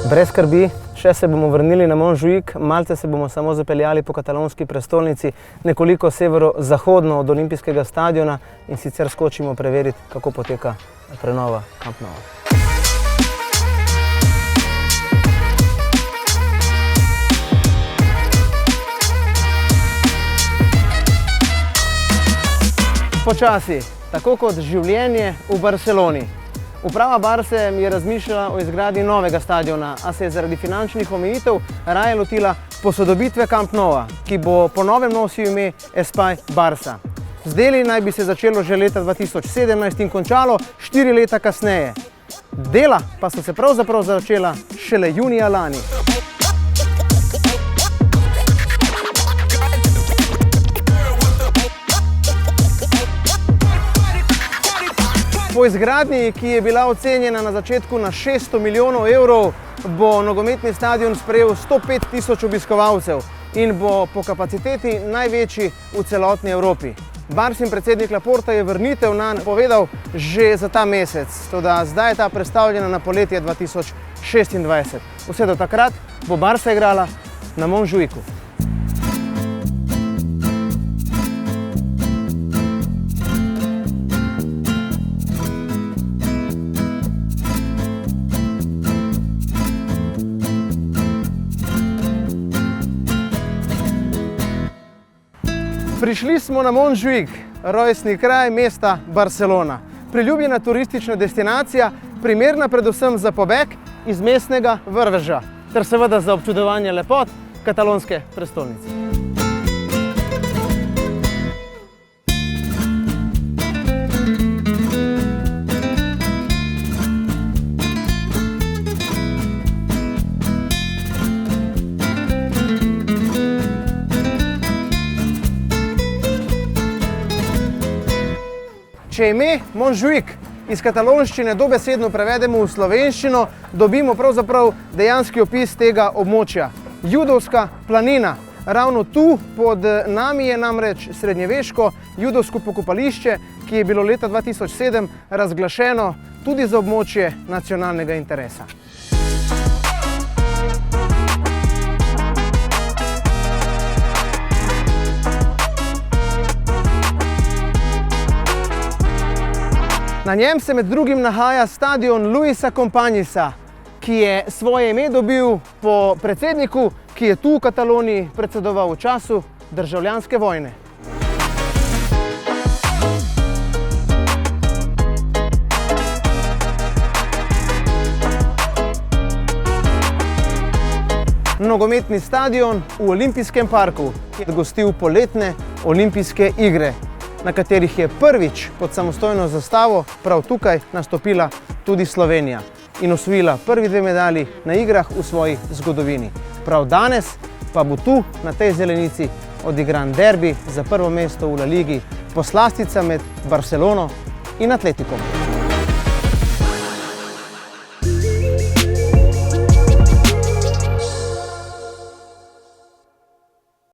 Brez skrbi, še se bomo vrnili na Montjuïc, malce se bomo samo zapeljali po katalonski prestolnici, nekoliko severozahodno od olimpijskega stadiona in sicer skočimo preveriti, kako poteka prenova Camp Noua. Počasi, tako kot življenje v Barceloni. Uprava Barse je razmišljala o izgradnji novega stadiona, a se je zaradi finančnih omejitev raje lotila posodobitve Camp Noua, ki bo po novem nosil ime Espai Barça. Z deli naj bi se začelo že leta 2017 in končalo 4 leta kasneje. Dela pa so se pravzaprav začela šele junija lani. Po izgradnji, ki je bila ocenjena na začetku na 600 milijonov evrov, bo nogometni stadion sprejel 105 tisoč obiskovalcev in bo po kapaciteti največji v celotni Evropi. Barsin predsednik Laporta je vrnitev nanj povedal že za ta mesec, toda zdaj je ta prestavljena na poletje 2026. Vse do takrat bo Barsa igrala na Montjuïcu. Prišli smo na Montjuïc, rojstni kraj mesta Barcelona. Priljubljena turistična destinacija, primerna predvsem za pobeg iz mestnega vrveža, ter seveda za občudovanje lepot katalonske prestolnice. Če ime Montjuïc iz katalonščine dobesedno prevedemo v slovenščino, dobimo pravzaprav dejanski opis tega območja. Judovska planina. Ravno tu pod nami je namreč srednjeveško judovsko pokopališče, ki je bilo leta 2007 razglašeno tudi za območje nacionalnega interesa. Na njem se med drugim nahaja stadion Luisa Companisa, ki je svoje ime dobil po predsedniku, ki je tu v Kataloniji predsedoval v času državljanske vojne. Nogometni stadion v Olimpijskem parku je gostil poletne olimpijske igre, na katerih je prvič pod samostojno zastavo prav tukaj nastopila tudi Slovenija in osvojila prvi 2 medalji na igrah v svoji zgodovini. Prav danes pa bo tu, na tej zelenici, odigran derbi za prvo mesto v La Ligi, poslastica med Barcelono in Atletikom.